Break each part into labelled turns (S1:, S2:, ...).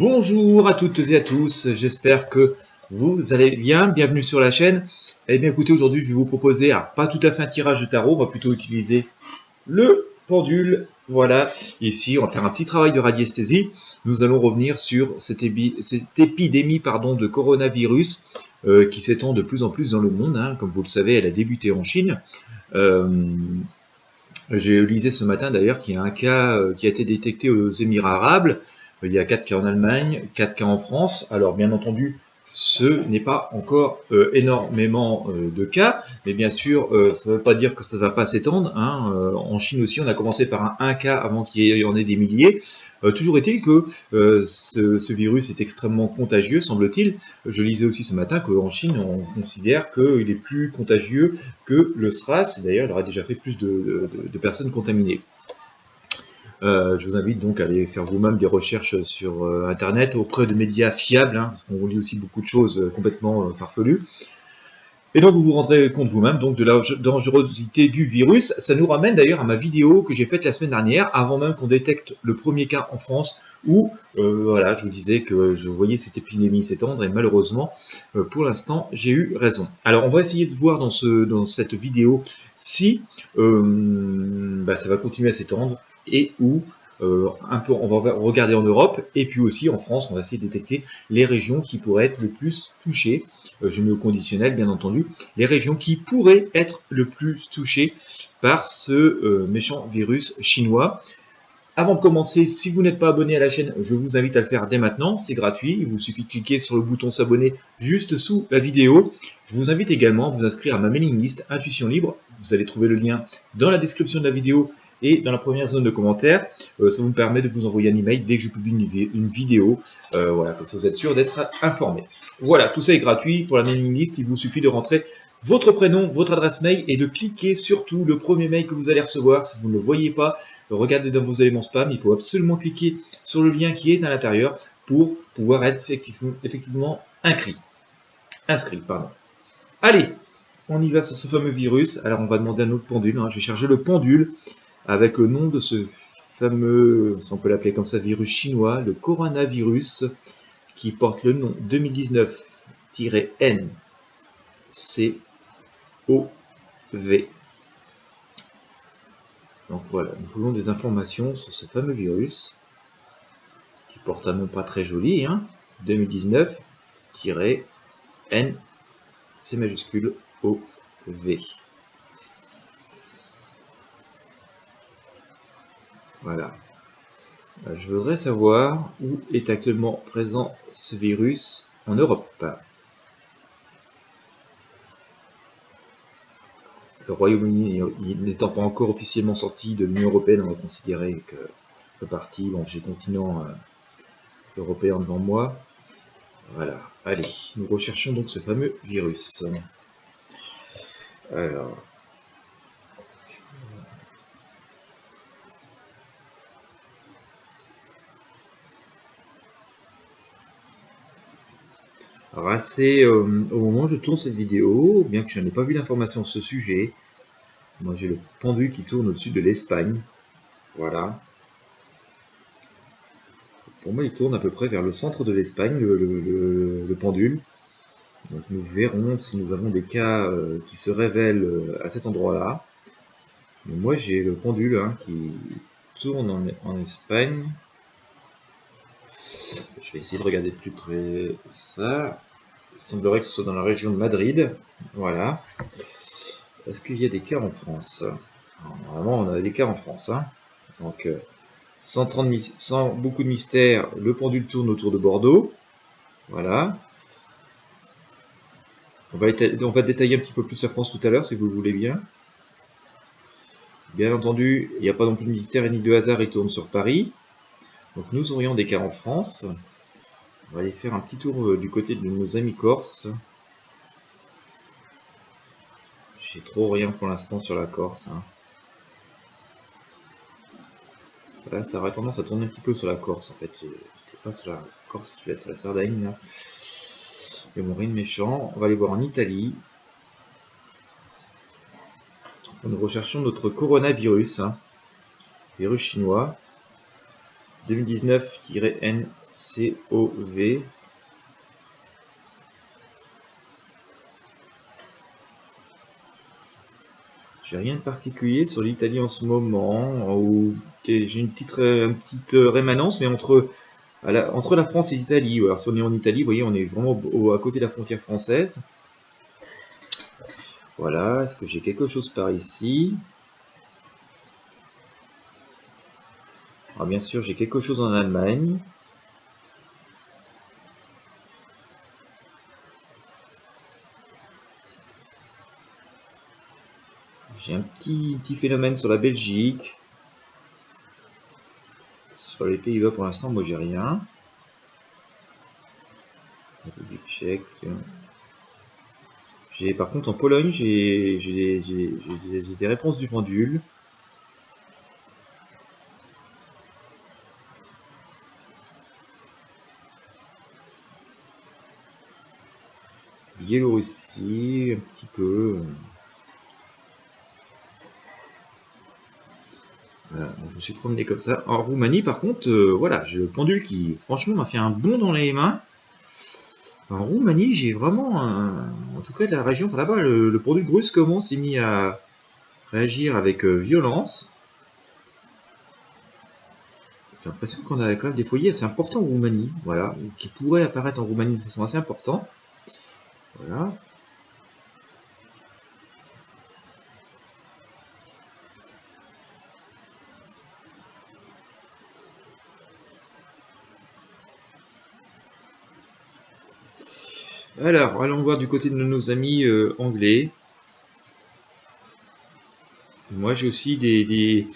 S1: Bonjour à toutes et à tous, j'espère que vous allez bien, bienvenue sur la chaîne. Eh bien écoutez, aujourd'hui je vais vous proposer, pas tout à fait un tirage de tarot, on va plutôt utiliser le pendule. Voilà, ici on va faire un petit travail de radiesthésie. Nous allons revenir sur cette épidémie de coronavirus qui s'étend de plus en plus dans le monde. Comme vous le savez, elle a débuté en Chine. J'ai lisé ce matin d'ailleurs qu'il y a un cas qui a été détecté aux Émirats arabes. Il y a 4 cas en Allemagne, 4 cas en France. Alors bien entendu, ce n'est pas encore énormément de cas, mais bien sûr, ça ne veut pas dire que ça ne va pas s'étendre. En Chine aussi, on a commencé par un cas avant qu'il y en ait des milliers. Toujours est-il que ce virus est extrêmement contagieux, semble-t-il. Je lisais aussi ce matin qu'en Chine, on considère qu'il est plus contagieux que le SRAS. D'ailleurs, il aurait déjà fait plus de personnes contaminées. Je vous invite donc à aller faire vous-même des recherches sur Internet auprès de médias fiables, parce qu'on lit aussi beaucoup de choses complètement farfelues. Et donc vous vous rendrez compte vous-même donc de la dangerosité du virus. Ça nous ramène d'ailleurs à ma vidéo que j'ai faite la semaine dernière, avant même qu'on détecte le premier cas en France, où voilà, je vous disais que je voyais cette épidémie s'étendre et malheureusement, pour l'instant, j'ai eu raison. Alors on va essayer de voir dans cette vidéo si ça va continuer à s'étendre et où on va regarder en Europe et puis aussi en France, on va essayer de détecter les régions qui pourraient être le plus touchées. Je mets au conditionnel bien entendu, les régions qui pourraient être le plus touchées par ce méchant virus chinois. Avant de commencer, si vous n'êtes pas abonné à la chaîne, je vous invite à le faire dès maintenant, c'est gratuit, il vous suffit de cliquer sur le bouton s'abonner juste sous la vidéo. Je vous invite également à vous inscrire à ma mailing list Intuition Libre, vous allez trouver le lien dans la description de la vidéo et dans la première zone de commentaires. Ça vous permet de vous envoyer un email dès que je publie une vidéo, voilà, comme ça vous êtes sûr d'être informé. Voilà, tout ça est gratuit. Pour la mailing list, il vous suffit de rentrer votre prénom, votre adresse mail et de cliquer surtout le premier mail que vous allez recevoir. Si vous ne le voyez pas, regardez dans vos éléments spam, il faut absolument cliquer sur le lien qui est à l'intérieur pour pouvoir être effectivement inscrit. Allez, on y va sur ce fameux virus. Alors on va demander un autre pendule. Je vais charger le pendule avec le nom de ce fameux, si on peut l'appeler comme ça, virus chinois, le coronavirus, qui porte le nom 2019-NCOV. Donc voilà, nous voulons des informations sur ce fameux virus, qui porte un nom pas très joli, 2019-N, C majuscule, OV. Voilà. Je voudrais savoir où est actuellement présent ce virus en Europe. Le Royaume-Uni n'étant pas encore officiellement sorti de l'Union Européenne, on va considérer que fait partie, bon, j'ai le continent européen devant moi. Voilà, allez, nous recherchons donc ce fameux virus. Alors, assez, au moment où je tourne cette vidéo, bien que je n'ai pas vu d'informations sur ce sujet, moi j'ai le pendule qui tourne au-dessus de l'Espagne. Voilà. Pour moi, il tourne à peu près vers le centre de l'Espagne, le pendule. Donc nous verrons si nous avons des cas qui se révèlent à cet endroit-là. Mais moi j'ai le pendule qui tourne en Espagne. Je vais essayer de regarder de plus près ça. Il semblerait que ce soit dans la région de Madrid. Voilà. Est-ce qu'il y a des cas en France? Normalement, on a des cas en France. Donc, sans beaucoup de mystère, le pendule tourne autour de Bordeaux. Voilà. On va détailler un petit peu plus la France tout à l'heure, si vous le voulez bien. Bien entendu, il n'y a pas non plus de mystère ni de hasard, il tourne sur Paris. Donc nous aurions des cas en France. On va aller faire un petit tour du côté de nos amis corses. J'ai trop rien pour l'instant sur la Corse. Là, ça aurait tendance à tourner un petit peu sur la Corse en fait. J'étais pas sur la Corse, je vais être sur la Sardaigne là. Mais bon, rien de méchant. On va aller voir en Italie. Nous recherchons notre coronavirus, virus chinois. 2019-NCOV. J'ai rien de particulier sur l'Italie en ce moment, où j'ai une petite rémanence, mais entre la France et l'Italie. Alors si on est en Italie, vous voyez, on est vraiment à côté de la frontière française. Voilà, est-ce que j'ai quelque chose par ici? Alors bien sûr, j'ai quelque chose en Allemagne. J'ai un petit phénomène sur la Belgique. Sur les Pays-Bas, pour l'instant, moi j'ai rien. République tchèque. Par contre, en Pologne, j'ai des réponses du pendule. Biélorussie, un petit peu. Voilà, donc je me suis promené comme ça. En Roumanie, par contre, voilà, j'ai le pendule qui, franchement, m'a fait un bond dans les mains. En Roumanie, j'ai vraiment, en tout cas de la région, enfin, là-bas, le pendule brusquement s'est mis à réagir avec violence. J'ai l'impression qu'on a quand même des foyers assez importants en Roumanie, voilà, qui pourraient apparaître en Roumanie de façon assez importante. Voilà. Alors, allons voir du côté de nos amis anglais. Moi, j'ai aussi des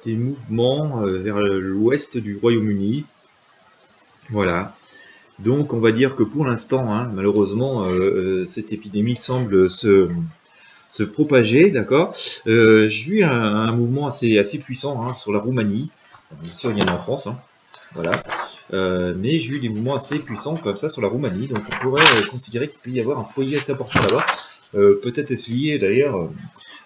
S1: mouvements vers l'ouest du Royaume-Uni. Voilà. Donc, on va dire que pour l'instant, hein, malheureusement, cette épidémie semble se propager, d'accord. J'ai eu un mouvement assez puissant hein, sur la Roumanie. Ici, rien en France, hein. Voilà. Mais j'ai eu des mouvements assez puissants comme ça sur la Roumanie, donc on pourrait considérer qu'il peut y avoir un foyer assez important là-bas. Peut-être est-ce lié d'ailleurs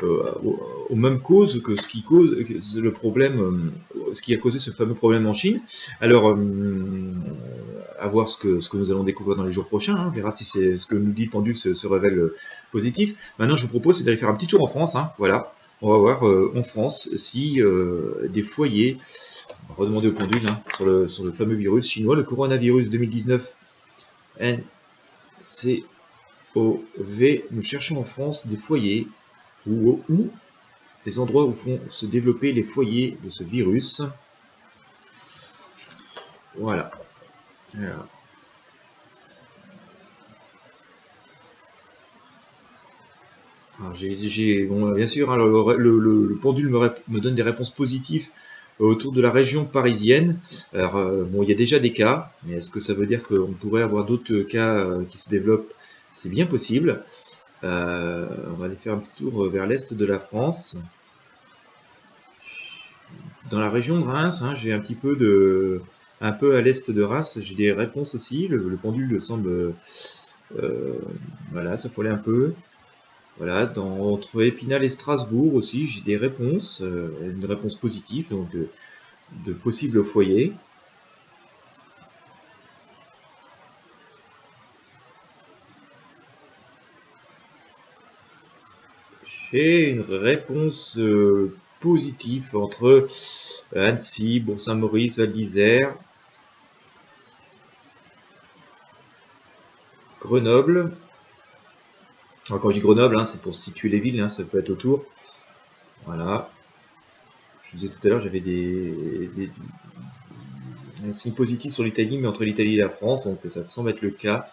S1: aux mêmes causes que ce qui cause le problème, ce qui a causé ce fameux problème en Chine. Alors, à voir ce que nous allons découvrir dans les jours prochains. Hein. On verra si c'est ce que nous dit Pendule se révèle positif. Maintenant, je vous propose, c'est d'aller faire un petit tour en France. Hein. Voilà. On va voir en France si des foyers, on va redemander au Pendule hein, sur le fameux virus chinois, le coronavirus 2019 NCOV. Nous cherchons en France des foyers ou les endroits où vont se développer les foyers de ce virus. Voilà. Alors. Alors bon, bien sûr, hein, le pendule me donne des réponses positives autour de la région parisienne. Alors, bon, il y a déjà des cas, mais est-ce que ça veut dire qu'on pourrait avoir d'autres cas qui se développent? C'est bien possible. On va aller faire un petit tour vers l'est de la France. Dans la région de Reims, hein, j'ai un peu à l'est de Reims, j'ai des réponses aussi. Le pendule semble, voilà, ça frôlait un peu. Voilà, entre Épinal et Strasbourg aussi, j'ai des réponses, une réponse positive, donc de possibles foyers. J'ai une réponse positive entre Annecy, Bourg-Saint-Maurice, Val d'Isère, Grenoble. Alors quand je dis Grenoble, hein, c'est pour situer les villes, hein, ça peut être autour. Voilà. Je vous disais tout à l'heure, j'avais un signe positif sur l'Italie, mais entre l'Italie et la France, donc ça semble être le cas.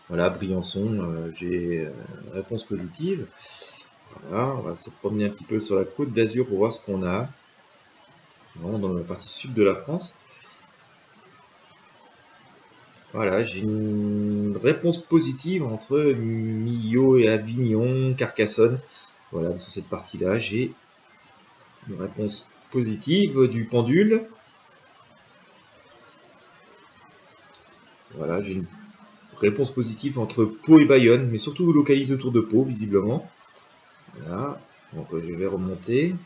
S1: Voilà, Briançon, j'ai réponse positive. Voilà, on va se promener un petit peu sur la côte d'Azur pour voir ce qu'on a. Vraiment dans la partie sud de la France. Voilà, j'ai une réponse positive entre Millau et Avignon, Carcassonne. Voilà, sur cette partie-là, j'ai une réponse positive du pendule. Voilà, j'ai une réponse positive entre Pau et Bayonne, mais surtout localisée autour de Pau, visiblement. Voilà, donc je vais remonter.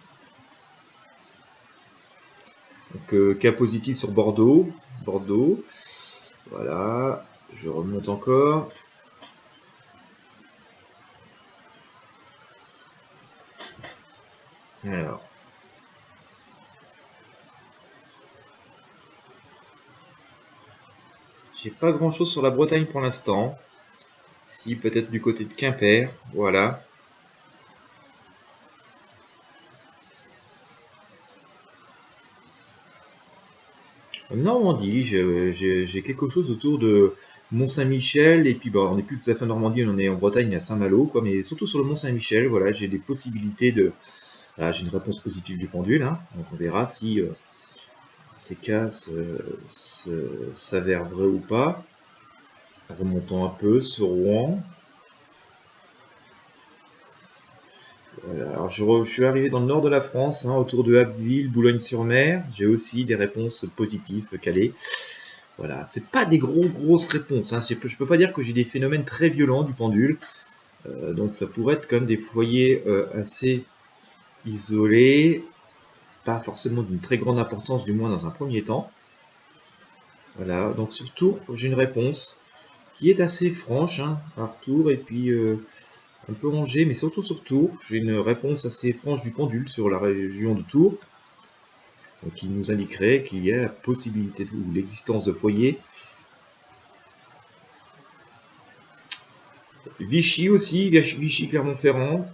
S1: Donc, cas positif sur Bordeaux. Bordeaux. Voilà. Je remonte encore. Alors. J'ai pas grand chose sur la Bretagne pour l'instant. Si, peut-être du côté de Quimper. Voilà. En Normandie, j'ai quelque chose autour de Mont-Saint-Michel, et puis on n'est plus tout à fait en Normandie, on est en Bretagne à Saint-Malo, quoi, mais surtout sur le Mont-Saint-Michel, voilà, j'ai des possibilités de. Là, j'ai une réponse positive du pendule, hein, donc on verra si ces cas s'avèrent vrais ou pas. Remontons un peu sur Rouen. Voilà, alors je suis arrivé dans le nord de la France, hein, autour de Abbeville, Boulogne-sur-Mer. J'ai aussi des réponses positives calées. Voilà, c'est pas des grosses réponses. Hein. Je peux pas dire que j'ai des phénomènes très violents du pendule. Donc ça pourrait être comme des foyers assez isolés, pas forcément d'une très grande importance, du moins dans un premier temps. Voilà, donc sur Tours, j'ai une réponse qui est assez franche, hein, par Tours, et puis un peu rangée, mais surtout sur Tours. J'ai une réponse assez franche du pendule sur la région de Tours, donc qui nous indiquerait qu'il y a la possibilité ou l'existence de foyers. Vichy aussi, Vichy Clermont-Ferrand.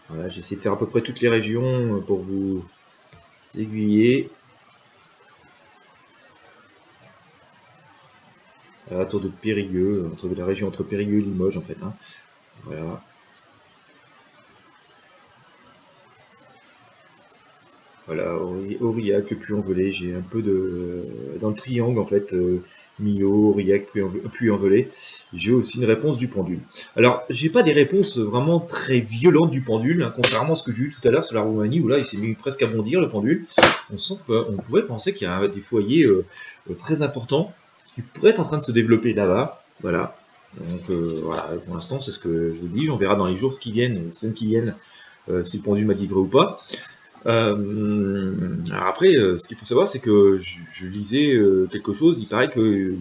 S1: Voilà, j'essaie de faire à peu près toutes les régions pour vous aiguiller. Autour de Périgueux, entre la région entre Périgueux et Limoges en fait. Hein. Voilà. Voilà, Aurillac, Puy-en-Velay, j'ai un peu de. Dans le triangle en fait, Millau, Aurillac, Puy-en-Velay, j'ai aussi une réponse du pendule. Alors, j'ai pas des réponses vraiment très violentes du pendule, hein, contrairement à ce que j'ai eu tout à l'heure sur la Roumanie, où là il s'est mis presque à bondir le pendule. On sent qu'on pourrait penser qu'il y a des foyers très importants qui pourraient être en train de se développer là-bas. Voilà. Donc voilà, pour l'instant c'est ce que je vous dis, on verra dans les jours qui viennent, les semaines qui viennent, si le pendule m'a dit vrai ou pas. Alors après, ce qu'il faut savoir, c'est que je lisais quelque chose. Il paraît que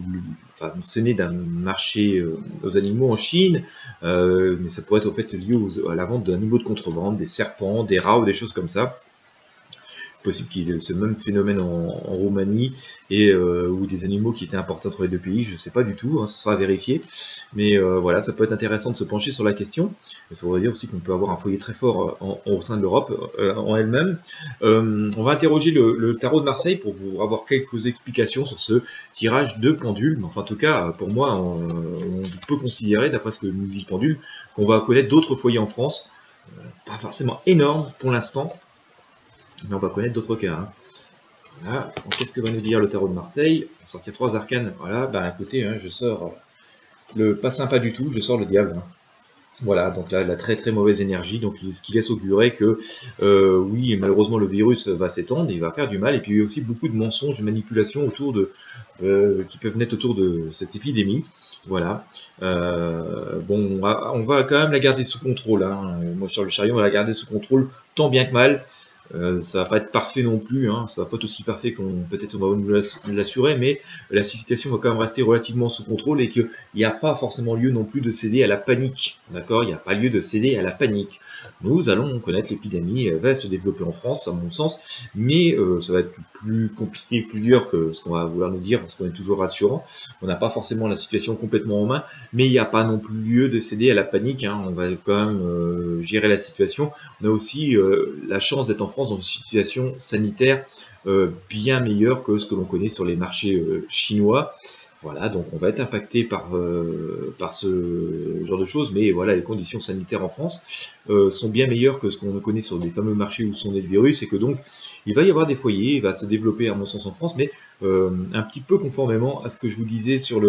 S1: c'est né d'un marché aux animaux en Chine, mais ça pourrait être en fait lié à la vente d'animaux de contrebande, des serpents, des rats ou des choses comme ça. Possible qu'il y ait ce même phénomène en Roumanie et ou des animaux qui étaient importés entre les deux pays, je ne sais pas du tout, hein, ce sera à vérifier. Mais voilà, ça peut être intéressant de se pencher sur la question. Et ça voudrait dire aussi qu'on peut avoir un foyer très fort au sein de l'Europe en elle-même. On va interroger le tarot de Marseille pour vous avoir quelques explications sur ce tirage de pendule. Enfin, en tout cas, pour moi, on peut considérer, d'après ce que nous dit le pendule, qu'on va connaître d'autres foyers en France. Pas forcément énormes pour l'instant, mais on va connaître d'autres cas. Hein. Voilà. Qu'est-ce que va nous dire le tarot de Marseille? On va sortir 3 arcanes. Voilà, bah écoutez, hein, je sors le pas sympa du tout, je sors le diable. Hein. Voilà, donc là, la très mauvaise énergie, donc ce qui laisse augurer que oui, malheureusement le virus va s'étendre, il va faire du mal, et puis il y a aussi beaucoup de mensonges, de manipulations autour de qui peuvent naître autour de cette épidémie. Voilà. Bon, on va quand même la garder sous contrôle. Hein. Moi, sur le chariot, on va la garder sous contrôle tant bien que mal. Ça va pas être parfait non plus, hein, ça va pas être aussi parfait qu'on peut-être on va nous l'assurer, mais la situation va quand même rester relativement sous contrôle et qu'il n'y a pas forcément lieu non plus de céder à la panique, d'accord? Il n'y a pas lieu de céder à la panique. Nous allons connaître l'épidémie, elle va se développer en France, à mon sens, mais ça va être plus compliqué, plus dur que ce qu'on va vouloir nous dire, parce qu'on est toujours rassurant. On n'a pas forcément la situation complètement en main, mais il n'y a pas non plus lieu de céder à la panique, hein. On va quand même gérer la situation. On a aussi la chance d'être en France dans une situation sanitaire bien meilleure que ce que l'on connaît sur les marchés chinois. Voilà, donc on va être impacté par ce genre de choses, mais voilà, les conditions sanitaires en France sont bien meilleures que ce qu'on connaît sur les fameux marchés où sont nés le virus, et que donc il va y avoir des foyers, il va se développer à mon sens en France, mais un petit peu conformément à ce que je vous disais sur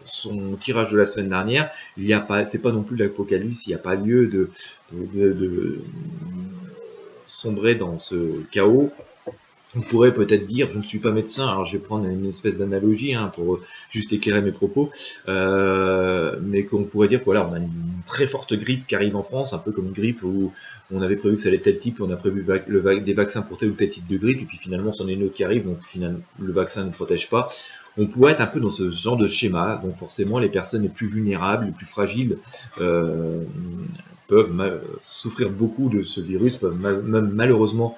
S1: son tirage de la semaine dernière. Il n'y a pas, c'est pas non plus l'apocalypse, il n'y a pas lieu de sombrer dans ce chaos. On pourrait peut-être dire, je ne suis pas médecin, alors je vais prendre une espèce d'analogie pour juste éclairer mes propos, mais qu'on pourrait dire que voilà, on a une très forte grippe qui arrive en France, un peu comme une grippe où on avait prévu que ça allait être tel type, on a prévu des vaccins pour tel ou tel type de grippe, et puis finalement c'en est une autre qui arrive, donc finalement le vaccin ne protège pas. On pourrait être un peu dans ce genre de schéma, donc forcément les personnes les plus vulnérables, les plus fragiles, peuvent souffrir beaucoup de ce virus, peuvent même malheureusement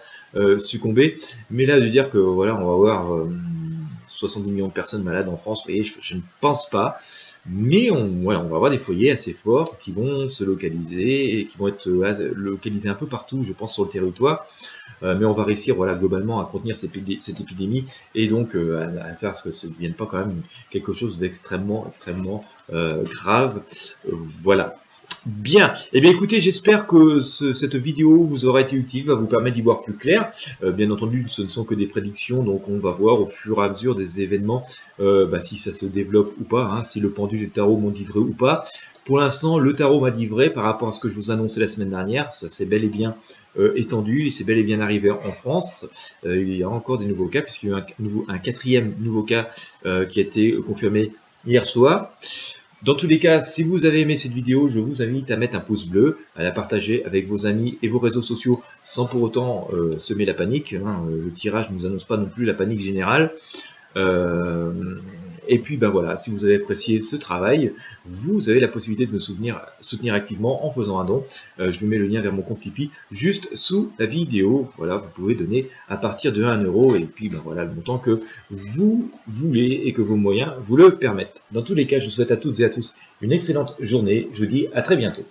S1: succomber. Mais là, de dire que voilà, on va avoir 70 millions de personnes malades en France, vous voyez, je ne pense pas. Mais voilà, on va avoir des foyers assez forts qui vont se localiser et qui vont être localisés un peu partout, je pense, sur le territoire. Mais on va réussir, voilà, globalement, à contenir cette épidémie et donc à faire ce que ça ne devienne pas quand même quelque chose d'extrêmement, extrêmement grave. Voilà. Bien, eh bien écoutez, j'espère que cette vidéo vous aura été utile, va vous permettre d'y voir plus clair. Bien entendu, ce ne sont que des prédictions, donc on va voir au fur et à mesure des événements si ça se développe ou pas, si le pendule et le tarot m'ont dit vrai ou pas. Pour l'instant, le tarot m'a dit vrai par rapport à ce que je vous annonçais la semaine dernière, ça s'est bel et bien étendu, et c'est bel et bien arrivé en France. Il y a encore des nouveaux cas, puisqu'il y a eu un quatrième nouveau cas qui a été confirmé hier soir. Dans tous les cas, si vous avez aimé cette vidéo, je vous invite à mettre un pouce bleu, à la partager avec vos amis et vos réseaux sociaux sans pour autant semer la panique. Le tirage ne nous annonce pas non plus la panique générale. Et puis ben voilà, si vous avez apprécié ce travail, vous avez la possibilité de me soutenir activement en faisant un don. Je vous mets le lien vers mon compte Tipeee juste sous la vidéo. Voilà, vous pouvez donner à partir de 1 € et puis ben voilà le montant que vous voulez et que vos moyens vous le permettent. Dans tous les cas, je vous souhaite à toutes et à tous une excellente journée. Je vous dis à très bientôt.